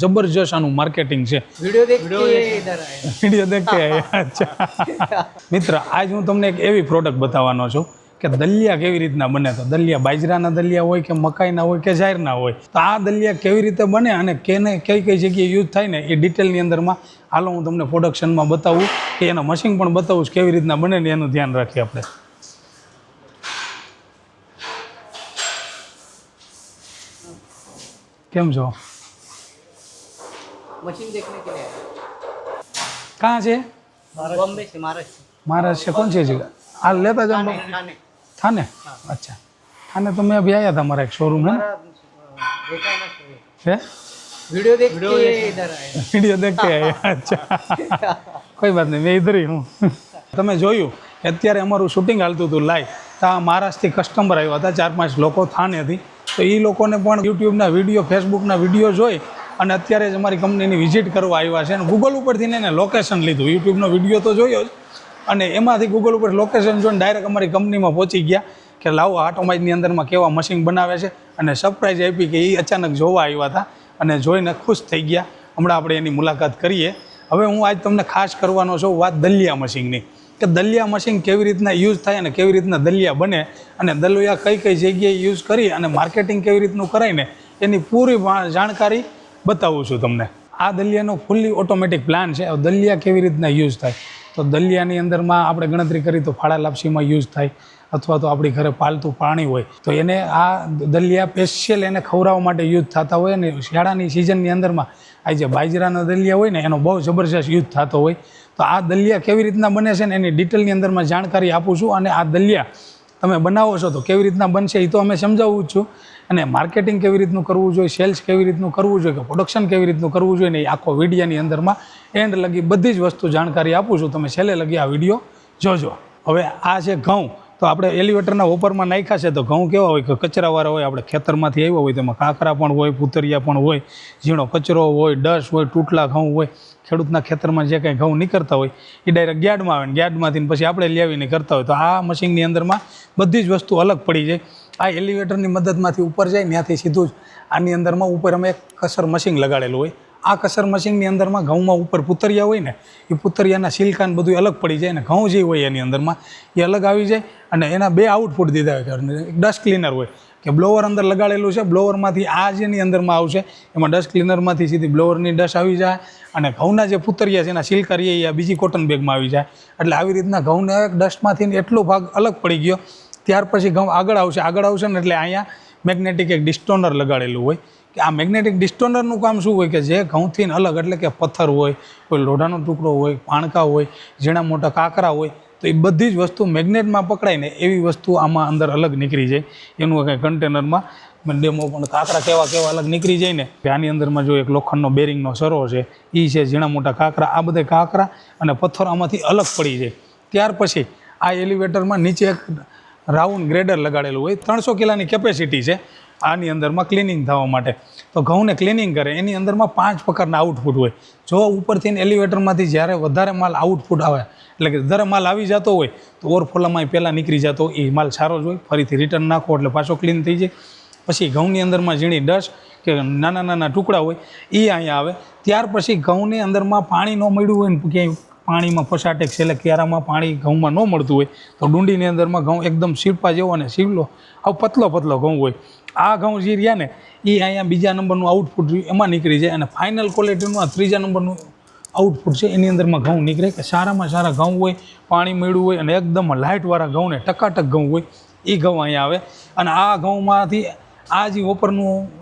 जबरदस्त आनु मार्केटिंग है। वीडियो देख के इधर आए। वीडियो देख के आए। अच्छा मित्र, आज हूँ तमने एक एवी प्रोडक्ट बतावવાનો છું કે દલિયા કેવી રીતના બને। તો દલિયા બાજરાના દલિયા હોય કે મકાઈના હોય કે જાહેરના હોય, તો આ દલિયા કેવી રીતે બને અને કેને કઈ કઈ જગ્યાએ યુઝ થાય ને એ ડિટેલની અંદરમાં હાલો હું તમને પ્રોડક્શનમાં બતાવું કે એના મશીન પણ બતાવું કેવી રીતના બને ને એનું ધ્યાન રાખીએ આપણે। કેમ છો? मशीन देखने के लिए आए। कहाँ से? बॉम्बे से, महाराष्ट्र। महाराष्ट्र कौन सी जगह? हाल लेता जाओ थाने। थाने? अच्छा थाने तो मैं अभी आया था, हमारा एक शोरूम है ना। देखा है ना शोरूम? है? वीडियो देख के इधर आए। वीडियो देख के आए। अच्छा कोई बात नहीं, मैं इधर ही हूँ। તમે જોયું કે અત્યારે અમારું શૂટિંગ હાલતું હતું લાઈવ, તો આ મહારાષ્ટ્રથી કસ્ટમર આવ્યા હતા 4-5 લોકો થાનેથી। તો એ લોકોને પણ યુટ્યુબના વિડીયો, ફેસબુકના વિડીયો જોઈ અને અત્યારે જ અમારી કંપનીની વિઝિટ કરવા આવ્યા છે અને ગૂગલ ઉપરથી એને લોકેશન લીધું। યુટ્યુબનો વિડીયો તો જોયો જ અને એમાંથી ગૂગલ ઉપર લોકેશન જોઈને ડાયરેક્ટ અમારી કંપનીમાં પહોંચી ગયા કે લાવો આટોમાઇઝની અંદરમાં કેવા મશીન બનાવે છે અને સરપ્રાઈઝ આપી કે એ અચાનક જોવા આવ્યા હતા અને જોઈને ખુશ થઈ ગયા। હમણાં આપણે એની મુલાકાત કરીએ। હવે હું આજ તમને ખાસ કરવાનો છું વાત દલિયા મશીનની કે દલિયા મશીન કેવી રીતના યુઝ થાય અને કેવી રીતના દલિયા બને અને દલિયા કઈ કઈ જગ્યાએ યુઝ કરી અને માર્કેટિંગ કેવી રીતનું કરાઈને એની પૂરી જાણકારી बतावूँ छूँ तमने। आ दलियानो फुल्ली ऑटोमेटिक प्लान है। दलिया केवी रीतना यूज थाय तो दलियानी अंदर में आपणे गणतरी करी तो फाड़ा लापसी में यूज थाय अथवा तो आपणी घरे पालतू प्राणी होय तो एने आ दलिया स्पेशियल एने खवरावा माटे यूज थता होय ने शियाळानी सीजननी अंदर में आ जे बाजराना दलिया होय ने एनो बहु जबरदस्त यूज थतो होय। तो आ दलिया केवी रीतना बने छे ने एनी डिटेलनी अंदर में जानकारी आपूँ छूँ અને आ दलिया તમે બનાવો છો તો કેવી રીતના બનશે એ તો અમે સમજાવું છું અને માર્કેટિંગ કેવી રીતનું કરવું જોઈએ, સેલ્સ કેવી રીતનું કરવું જોઈએ, કે પ્રોડક્શન કેવી રીતનું કરવું જોઈએ ને એ આખો વિડીયોની અંદરમાં એન્ડ લગી બધી જ વસ્તુ જાણકારી આપું છું। તમે છેલ્લે લગી આ વિડીયો જોજો। હવે આ છે ઘઉં, તો આપણે એલિવેટરના ઓપરમાં નાખ્યા છે તો ઘઉં કેવા હોય કે કચરાવાળા હોય, આપણે ખેતરમાંથી આવ્યા હોય તેમાં કાંકરા પણ હોય, પૂતરિયા પણ હોય, ઝીણો કચરો હોય, ડસ્ટ હોય, તૂટલા ઘઉં હોય। ખેડૂતના ખેતરમાં જે કંઈ ઘઉં નીકળતા હોય એ ડાયરેક્ટ યાર્ડમાં આવે ને યાર્ડમાંથી પછી આપણે લાવીને કરતા હોય તો આ મશીનની અંદરમાં બધી જ વસ્તુ અલગ પડી જાય। આ એલિવેટરની મદદમાંથી ઉપર જાય ત્યાંથી સીધું જ આની અંદરમાં ઉપર અમે એક કસર મશીન લગાડેલું હોય। આ કસર મશીનની અંદરમાં ઘઉંમાં ઉપર પૂતરિયા હોય ને એ પૂતરિયાના સિલકાન બધું અલગ પડી જાય ને ઘઉં જે હોય એની અંદરમાં એ અલગ આવી જાય અને એના બે આઉટપુટ દીધા હોય। એક ડસ્ટ ક્લીનર હોય કે બ્લોવર અંદર લગાડેલું છે, બ્લોવરમાંથી આ જેની અંદરમાં આવશે એમાં ડસ્ટ ક્લીનરમાંથી સીધી બ્લોવરની ડસ્ટ આવી જાય અને ઘઉંના જે પૂતરિયા છે એના સિલ્ક કરીએ એ બીજી કોટન બેગમાં આવી જાય। એટલે આવી રીતના ઘઉંને એક ડસ્ટમાંથી એટલો ભાગ અલગ પડી ગયો। ત્યાર પછી ઘઉં આગળ આવશે ને એટલે અહીંયા મેગ્નેટિક એક ડિસ્ટોનર લગાડેલું હોય કે આ મેગ્નેટિક ડિસ્ટોનરનું કામ શું હોય કે જે ઘઉંથી અલગ એટલે કે પથ્થર હોય, કોઈ લોઢાનો ટુકડો હોય, પાણકા હોય, ઝીણા મોટા કાંકરા હોય તો એ બધી જ વસ્તુ મેગ્નેટમાં પકડાય ને એવી વસ્તુ આમાં અંદર અલગ નીકળી જાય। એનું કંઈ કન્ટેનરમાં ડેમો પણ કાંકરા કેવા કેવા અલગ નીકળી જાય ને કે આની અંદરમાં જો એક લોખંડનો બેરિંગનો સરો છે એ છે, ઝીણા મોટા કાંકરા, આ બધા કાંકરા અને પથ્થર આમાંથી અલગ પડી જાય। ત્યાર પછી આ એલિવેટરમાં નીચે એક રાઉન્ડ ગ્રેડર લગાડેલું હોય, 300 કિલોની કેપેસિટી છે આની અંદરમાં ક્લિનિંગ થવા માટે। તો ઘઉંને ક્લિનિંગ કરે એની અંદરમાં 5 પ્રકારના આઉટપુટ હોય। જો ઉપરથી એલિવેટરમાંથી જ્યારે વધારે માલ આઉટપુટ આવે એટલે કે વધારે માલ આવી જતો હોય તો ઓવરફ્લોમાં પહેલાં નીકળી જતો એ માલ સારો જ હોય, ફરીથી રિટર્ન નાખો એટલે પાછો ક્લીન થઈ જાય। પછી ઘઉંની અંદરમાં ઝીણી ડસ્ટ કે નાના નાના ટુકડા હોય એ અહીંયા આવે। ત્યાર પછી ઘઉંની અંદરમાં પાણી ન મળ્યું હોય ને ક્યાંય પાણીમાં ફસાટે છેલ્લે ક્યારામાં પાણી ઘઉંમાં ન મળતું હોય તો ડુંડીની અંદરમાં ઘઉં એકદમ શીરપા જેવો અને શીવલો આવ પતલો ઘઉં હોય। આ ઘઉં જે રહ્યા ને એ અહીંયા બીજા નંબરનું આઉટપુટ એમાં નીકળી જાય અને ફાઇનલ ક્વોલિટીનું આ ત્રીજા નંબરનું આઉટપુટ છે એની અંદરમાં ઘઉં નીકળે કે સારામાં સારા ઘઉં હોય, પાણી મળ્યું હોય અને એકદમ લાઇટવાળા ઘઉં ને ટકાટક ઘઉં હોય એ ઘઉં અહીંયા આવે। અને આ ઘઉંમાંથી આ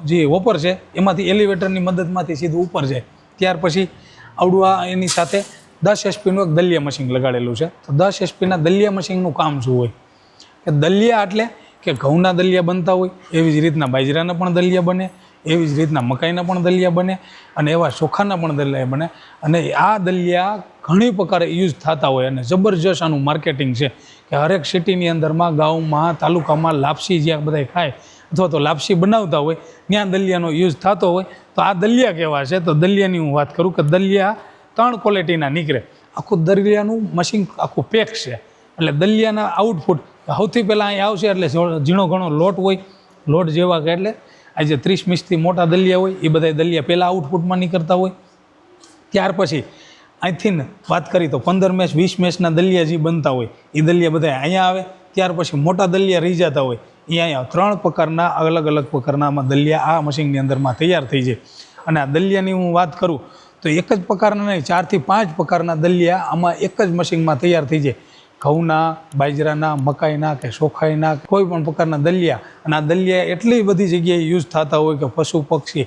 જે વોપર છે એમાંથી એલિવેટરની મદદમાંથી સીધું ઉપર જાય। ત્યાર પછી આવડું આ એની સાથે 10 HP એક દલિયા મશીન લગાડેલું છે। તો 10 HP દલિયા મશીનનું કામ શું હોય કે દલિયા એટલે કે ઘઉંના દલિયા બનતા હોય એવી જ રીતના બાજરાના પણ દલિયા બને, એવી જ રીતના મકાઈના પણ દલિયા બને અને એવા ચોખાના પણ દલિયા બને અને આ દલિયા ઘણી પ્રકારે યુઝ થતા હોય અને જબરજસ્ત આનું માર્કેટિંગ છે કે હરેક સિટીની અંદરમાં, ગામમાં, તાલુકામાં લાપસી જ્યાં બધા ખાય અથવા તો લાપસી બનાવતા હોય ત્યાં દલિયાનો યુઝ થતો હોય। તો આ દલિયા કેવા છે તો દલિયાની હું વાત કરું કે દલિયા 3 ક્વોલિટીના નીકળે। આખું દલિયાનું મશીન આખું પેક છે એટલે દલિયાના આઉટપુટ સૌથી પહેલાં અહીં આવશે એટલે ઝીણો ઘણો લોટ હોય, લોટ જેવા કે એટલે આ જે 30 મિસથી મોટા દલિયા હોય એ બધા દલિયા પહેલાં આઉટપુટમાં નીકળતા હોય. ત્યાર પછી અહીંથી ને વાત કરી તો 15 મેચ 20 મેચના દલિયા જે બનતા હોય એ દલિયા બધા અહીંયા આવે. ત્યાર પછી મોટા દલિયા રહી જતા હોય એ અહીંયા 3 પ્રકારના અલગ અલગ પ્રકારનામાં દલિયા આ મશીનની અંદરમાં તૈયાર થઈ જાય. અને આ દલિયાની હું વાત કરું તો એક જ પ્રકારના નહીં 4 થી 5 પ્રકારના દલિયા આમાં એક જ મશીનમાં તૈયાર થઈ જાય. ઘઉંના, બાજરાના, મકાઈના કે ચોખાઈના કોઈ પણ પ્રકારના દલિયા. અને આ દલિયા એટલી બધી જગ્યાએ યુઝ થતા હોય કે પશુ પક્ષી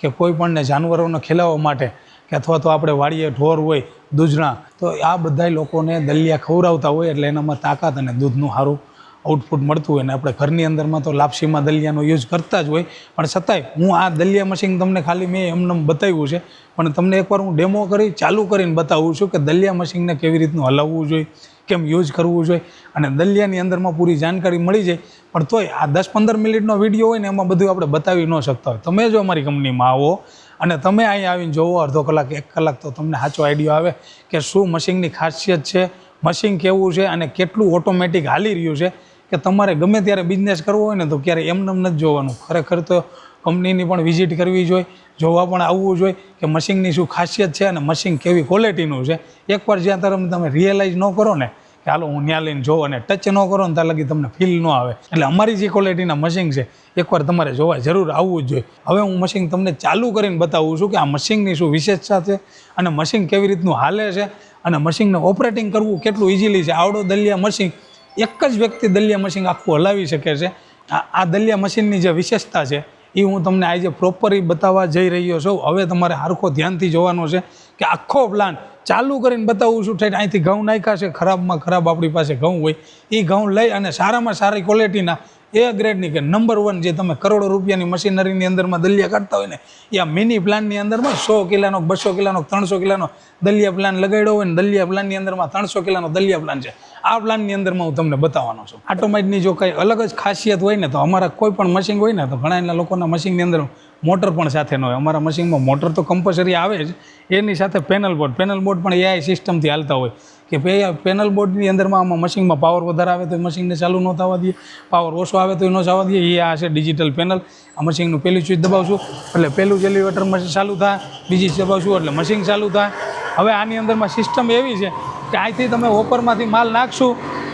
કે કોઈ પણને જાનવરોને ખીલાવવા માટે કે અથવા તો આપણે વાડીએ ઢોર હોય દૂધણા તો આ બધા લોકોને દલિયા ખવડાવતા હોય એટલે એનામાં તાકાત અને દૂધનું સારું આઉટપુટ મળતું હોય. ને આપણે ઘરની અંદરમાં તો લાપસીમાં દલિયાનો યુઝ કરતા જ હોય. પણ છતાંય હું આ દલિયા મશીન તમને ખાલી મેં એમને બતાવ્યું છે, પણ તમને એકવાર હું ડેમો કરી ચાલુ કરીને બતાવું છું કે દલિયા મશીનને કેવી રીતનું હલાવવું જોઈએ, કેમ યુઝ કરવું જોઈએ. અને દલિયાની અંદરમાં પૂરી જાણકારી મળી જાય. પણ તોય આ 10-15 મિનિટનો વિડીયો હોય ને એમાં બધું આપણે બતાવી ન શકતા હોય. તમે જો અમારી કંપનીમાં આવો અને તમે અહીં આવીને જોવો અડધો કલાક 1 કલાક તો તમને સાચો આઈડિયો આવે કે શું મશીનની ખાસિયત છે, મશીન કેવું છે અને કેટલું ઓટોમેટિક હાલી રહ્યું છે. કે તમારે ગમે ત્યારે બિઝનેસ કરવો હોય ને તો ક્યારે એમને નથી જોવાનું. ખરેખર તો કંપનીની પણ વિઝિટ કરવી જોઈએ, જોવા પણ આવવું જોઈએ કે મશીનની શું ખાસિયત છે અને મશીન કેવી ક્વોલિટીનું છે. એકવાર જ્યાં તરફ તમે રિયલાઇઝ ન કરો ને કે હાલો હું ત્યાં લઈને જોવો અને ટચ ન કરો ને ત્યાં લગી તમને ફીલ ન આવે. એટલે અમારી જે ક્વોલિટીના મશીન છે એકવાર તમારે જોવા જરૂર આવવું જ જોઈએ. હવે હું મશીન તમને ચાલુ કરીને બતાવું છું કે આ મશીનની શું વિશેષતા છે અને મશીન કેવી રીતનું હાલે છે અને મશીનને ઓપરેટિંગ કરવું કેટલું ઇઝીલી છે. આવડો દલિયા મશીન એક જ વ્યક્તિ દલિયા મશીન આખું હલાવી શકે છે. આ દલિયા મશીનની જે વિશેષતા છે એ હું તમને આજે પ્રોપરલી બતાવવા જઈ રહ્યો છું. હવે તમારે હરખો ધ્યાનથી જોવાનો છે કે આખો પ્લાન ચાલુ કરીને બતાવું છું. ઠેઠ અહીંથી ઘઉં નાખ્યા છે, ખરાબમાં ખરાબ આપણી પાસે ઘઉં હોય એ ઘઉં લઈ અને સારામાં સારી ક્વોલિટીના એ ગ્રેડની કે નંબર 1 જે તમે કરોડો રૂપિયાની મશીનરીની અંદરમાં દલિયા કાઢતા હોય ને એ આ મિની પ્લાનની અંદરમાં 100 કિલાનો, 200 કિલાનો, 300 કિલાનો દલિયા પ્લાન લગાડ્યો હોય ને દલિયા પ્લાનની અંદરમાં 300 કિલાનો દલિયા પ્લાન છે. આ પ્લાનની અંદરમાં હું તમને બતાવવાનો છું. ઓટોમેટિકની જો કંઈ અલગ જ ખાસિયત હોય ને તો અમારા કોઈ પણ મશીન હોય ને તો ઘણા લોકોના મશીનની અંદર મોટર પણ સાથે ન હોય. અમારા મશીનમાં મોટર તો કમ્પલસરી આવે જ, એની સાથે પેનલ બોર્ડ પણ એઆઈ સિસ્ટમથી હાલતા હોય કે પેનલ બોર્ડની અંદરમાં આમાં મશીનમાં પાવર વધારે આવે તો મશીનને ચાલુ ન થવા દઈએ, પાવર ઓછો આવે તો એ ન થવા દઈએ. એ આ છે ડિજિટલ પેનલ. આ મશીનનું પહેલું સ્વિચ દબાવશું એટલે પહેલું જ એલિવેટર મશીન ચાલુ થાય, બીજી દબાવશું એટલે મશીન ચાલુ થાય. હવે આની અંદરમાં સિસ્ટમ એવી છે કે અહીંથી તમે હોપરમાંથી માલ નાખશું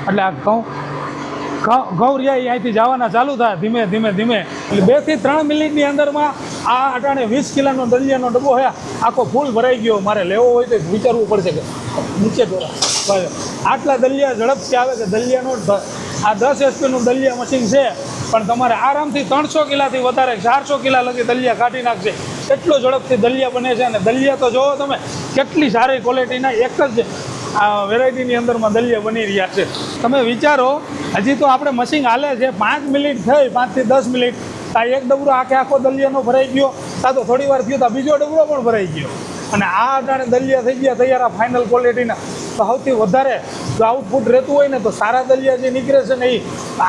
એટલે આ ઘઉં રહ્યા એ અહીંથી જવાના ચાલુ થાય ધીમે ધીમે ધીમે. એટલે 2 થી 3 મિનિટની અંદરમાં આ અટાણે 20 કિલોનો દલિયાનો ડબ્બો છે આખો ફૂલ ભરાઈ ગયો. મારે લેવો હોય તો વિચારવું પડશે કે નીચે દોરા આટલા દલિયા ઝડપથી આવે કે દલિયાનો આ 10 HP દલિયા મશીન છે પણ તમારે આરામથી 300 કિલાથી વધારે 400 કિલા લગી દલિયા કાઢી નાખશે. એટલો ઝડપથી દલિયા બને છે. અને દલિયા તો જોવો તમે કેટલી સારી ક્વોલિટીના એક જ આ વેરાયટીની અંદરમાં દલિયા બની રહ્યા છે. તમે વિચારો હજી તો આપણે મશીન હાલે છે 5 મિનિટ થઈ, 5 થી 10 મિનિટ આ એક ડબરો આખો દલિયાનો ભરાઈ ગયો. આ તો થોડી વાર થયો તો બીજો ડબરો પણ ભરાઈ ગયો. અને આ અટાણે દલિયા થઈ ગયા તૈયાર આ ફાઇનલ ક્વોલિટીના. તો સૌથી વધારે જો આઉટપુટ રહેતું હોય ને તો સારા દલિયા જે નીકળે છે ને એ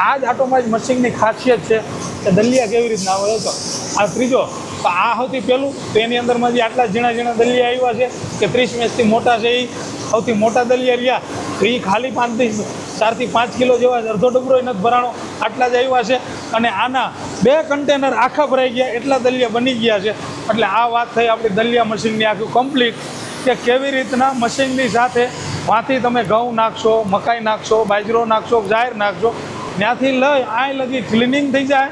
આ જ ઓટોમેટિક મશીનની ખાસિયત છે કે દલિયા કેવી રીતના આવે. તો આ ત્રીજો તો આ સૌથી પહેલું તો એની અંદરમાં જે આટલા ઝીણા દલિયા આવ્યા છે કે 30 મેચથી મોટા છે એ સૌથી મોટા દલિયા રહ્યા તો એ ખાલી 4 થી 5 કિલો જેવા અડધો ડબરો નથી ભરાણો આટલા જ આવ્યા છે. અને આના 2 કન્ટેનર આખા ભરાઈ ગયા એટલા દલિયા બની ગયા છે. એટલે આ વાત થઈ આપણી દલિયા મશીનની આખું કમ્પ્લીટ કે કેવી રીતના મશીનની સાથે વાંથી તમે ઘઉં નાખશો, મકાઈ નાખશો, બાજરો નાખશો, જાહેર નાખશો, ત્યાંથી લઈ આ લગી ક્લિનિંગ થઈ જાય.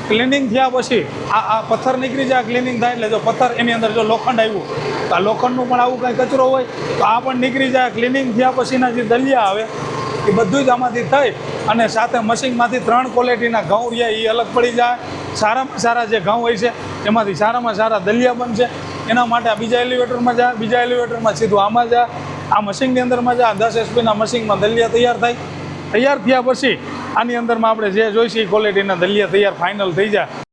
ક્લિનિંગ થયા પછી આ પથ્થર નીકળી જાય, ક્લિનિંગ થાય એટલે જો પથ્થર એની અંદર જો લોખંડ આવ્યું તો આ લોખંડનું પણ આવું કંઈ કચરો હોય તો આ પણ નીકળી જાય. ક્લિનિંગ થયા પછીના જે દલિયા આવે એ બધું જ આમાંથી થઈ અને સાથે મશીનમાંથી 3 ક્વોલિટીના ઘઉં રહ્યા એ અલગ પડી જાય. સારામાં સારા જે ઘઉં હોય છે એમાંથી સારામાં સારા દલિયા બનશે. એના માટે આ બીજા એલિવેટરમાં જાય, બીજા એલિવેટરમાં સીધું આમાં જાય, આ મશીનની અંદરમાં જાય. 10 HP મશીનમાં દલિયા તૈયાર થાય. તૈયાર થયા પછી આની અંદરમાં આપણે જે જોઈશે એ ક્વોલિટીના દલિયા તૈયાર ફાઇનલ થઈ જાય.